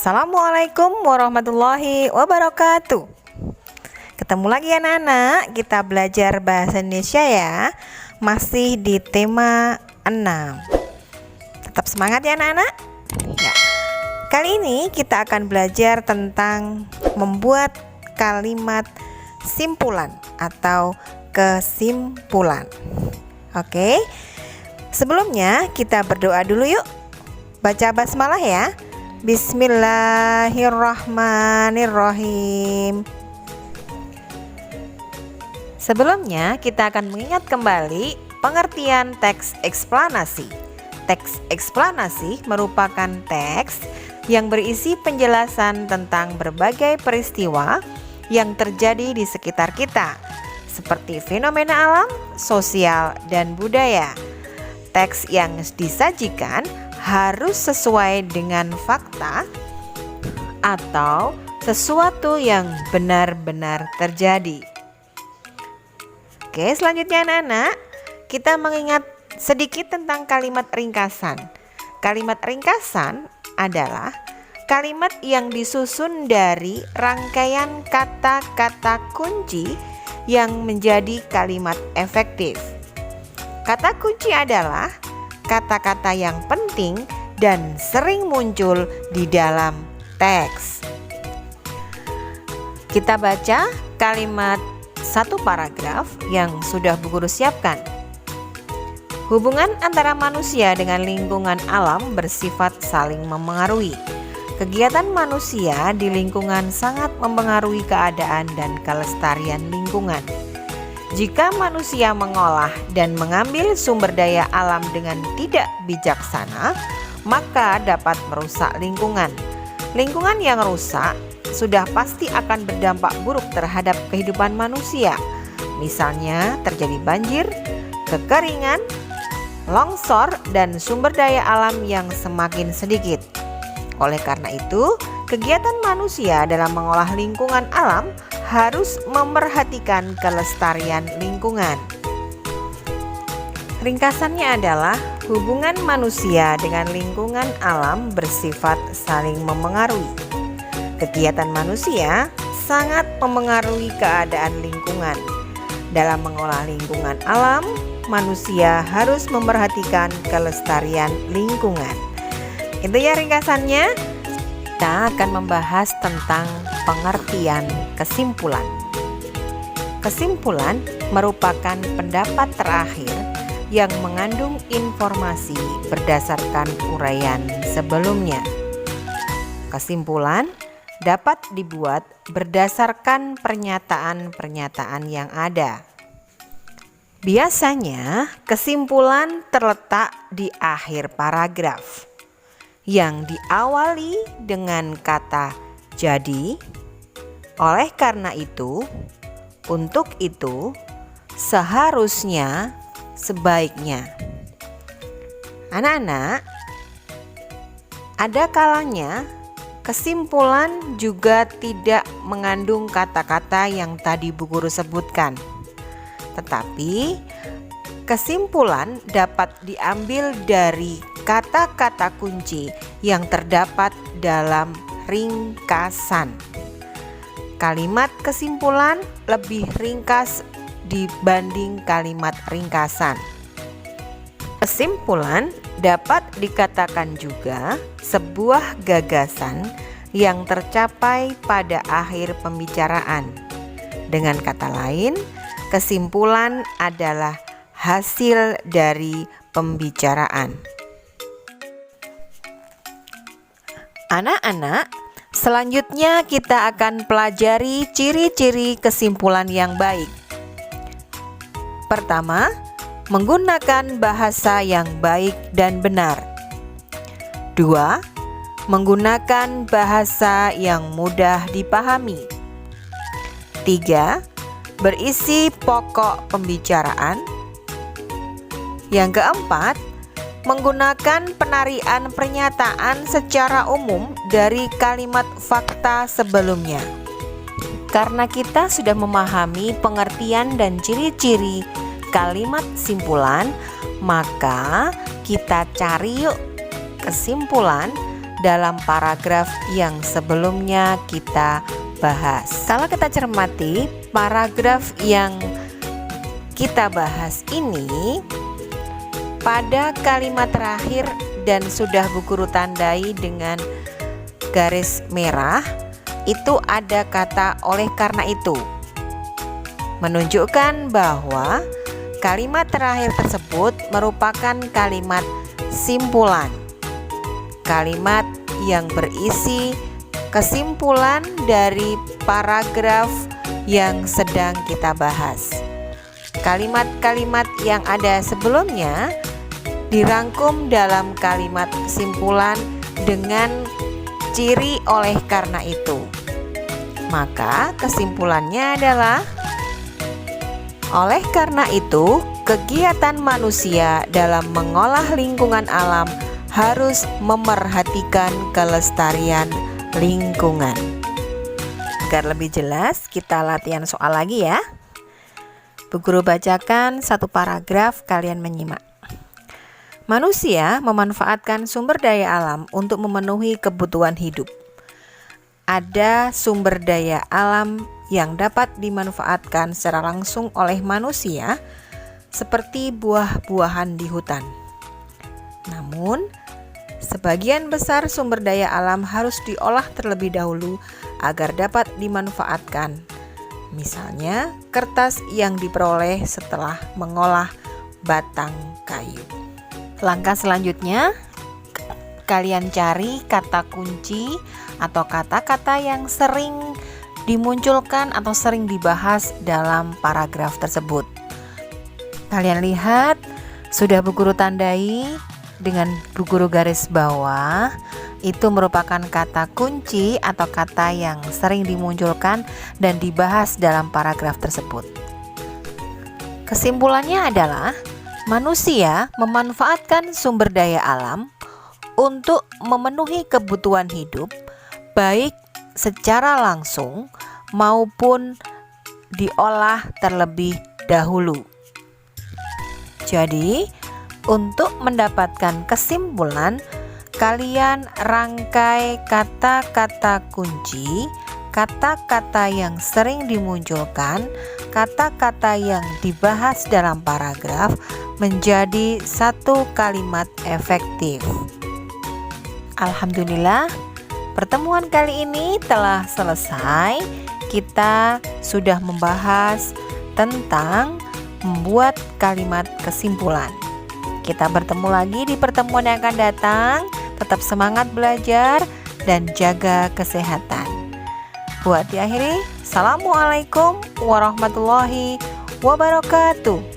Assalamualaikum warahmatullahi wabarakatuh. Ketemu lagi anak-anak, kita belajar bahasa Indonesia ya. Masih di tema 6. Tetap semangat ya anak-anak ya. Kali ini kita akan belajar tentang membuat kalimat simpulan atau kesimpulan. Oke. Sebelumnya kita berdoa dulu yuk. Baca basmalah ya. Bismillahirrahmanirrahim. Sebelumnya kita akan mengingat kembali pengertian teks eksplanasi. Teks eksplanasi merupakan teks yang berisi penjelasan tentang berbagai peristiwa yang terjadi di sekitar kita, seperti fenomena alam, sosial, dan budaya. Teks yang disajikan harus sesuai dengan fakta atau sesuatu yang benar-benar terjadi. Oke, selanjutnya anak-anak, kita mengingat sedikit tentang kalimat ringkasan. Kalimat ringkasan adalah kalimat yang disusun dari rangkaian kata-kata kunci yang menjadi kalimat efektif. Kata kunci adalah kata-kata yang penting dan sering muncul di dalam teks. Kita baca kalimat satu paragraf yang sudah Bu Guru siapkan. Hubungan antara manusia dengan lingkungan alam bersifat saling memengaruhi. Kegiatan manusia di lingkungan sangat mempengaruhi keadaan dan kelestarian lingkungan. Jika manusia mengolah dan mengambil sumber daya alam dengan tidak bijaksana, maka dapat merusak lingkungan. Lingkungan yang rusak sudah pasti akan berdampak buruk terhadap kehidupan manusia. Misalnya terjadi banjir, kekeringan, longsor, dan sumber daya alam yang semakin sedikit. Oleh karena itu, kegiatan manusia dalam mengolah lingkungan alam harus memperhatikan kelestarian lingkungan. Ringkasannya adalah hubungan manusia dengan lingkungan alam bersifat saling memengaruhi. Kegiatan manusia sangat memengaruhi keadaan lingkungan. Dalam mengolah lingkungan alam, manusia harus memperhatikan kelestarian lingkungan. Itu ya ringkasannya. Kita akan membahas tentang pengertian kesimpulan. Kesimpulan merupakan pendapat terakhir yang mengandung informasi berdasarkan uraian sebelumnya. Kesimpulan dapat dibuat berdasarkan pernyataan-pernyataan yang ada. Biasanya, kesimpulan terletak di akhir paragraf yang diawali dengan kata jadi, oleh karena itu, untuk itu, seharusnya, sebaiknya. Anak-anak, ada kalanya kesimpulan juga tidak mengandung kata-kata yang tadi Bu Guru sebutkan. Tetapi kesimpulan dapat diambil dari kata-kata kunci yang terdapat dalam ringkasan. Kalimat kesimpulan lebih ringkas dibanding kalimat ringkasan. Kesimpulan dapat dikatakan juga sebuah gagasan yang tercapai pada akhir pembicaraan. Dengan kata lain, kesimpulan adalah hasil dari pembicaraan. Anak-anak, selanjutnya kita akan pelajari ciri-ciri kesimpulan yang baik. Pertama, menggunakan bahasa yang baik dan benar. 2, menggunakan bahasa yang mudah dipahami. 3, berisi pokok pembicaraan. Yang keempat, menggunakan penarian pernyataan secara umum dari kalimat fakta sebelumnya. Karena kita sudah memahami pengertian dan ciri-ciri kalimat simpulan, maka kita cari yuk kesimpulan dalam paragraf yang sebelumnya kita bahas. Kalau kita cermati paragraf yang kita bahas ini, pada kalimat terakhir dan sudah Bu Guru tandai dengan garis merah, itu ada kata oleh karena itu, menunjukkan bahwa kalimat terakhir tersebut merupakan kalimat simpulan, kalimat yang berisi kesimpulan dari paragraf yang sedang kita bahas. Kalimat-kalimat yang ada sebelumnya dirangkum dalam kalimat simpulan dengan ciri oleh karena itu. Maka kesimpulannya adalah, oleh karena itu, kegiatan manusia dalam mengolah lingkungan alam harus memerhatikan kelestarian lingkungan. Agar lebih jelas, kita latihan soal lagi ya. Bu Guru bacakan satu paragraf, kalian menyimak. Manusia memanfaatkan sumber daya alam untuk memenuhi kebutuhan hidup. Ada sumber daya alam yang dapat dimanfaatkan secara langsung oleh manusia, seperti buah-buahan di hutan. Namun, sebagian besar sumber daya alam harus diolah terlebih dahulu agar dapat dimanfaatkan. Misalnya, kertas yang diperoleh setelah mengolah batang kayu. Langkah selanjutnya, kalian cari kata kunci atau kata-kata yang sering dimunculkan atau sering dibahas dalam paragraf tersebut. Kalian lihat, sudah Bu Guru tandai dengan Bu Guru garis bawah, itu merupakan kata kunci atau kata yang sering dimunculkan dan dibahas dalam paragraf tersebut. Kesimpulannya adalah, manusia memanfaatkan sumber daya alam untuk memenuhi kebutuhan hidup, baik secara langsung maupun diolah terlebih dahulu. Jadi, untuk mendapatkan kesimpulan, kalian rangkai kata-kata kunci, kata-kata yang sering dimunculkan, kata-kata yang dibahas dalam paragraf menjadi satu kalimat efektif. Alhamdulillah, pertemuan kali ini telah selesai. Kita sudah membahas tentang membuat kalimat kesimpulan. Kita bertemu lagi di pertemuan yang akan datang. Tetap semangat belajar dan jaga kesehatan. Buat diakhiri, Assalamualaikum warahmatullahi wabarakatuh.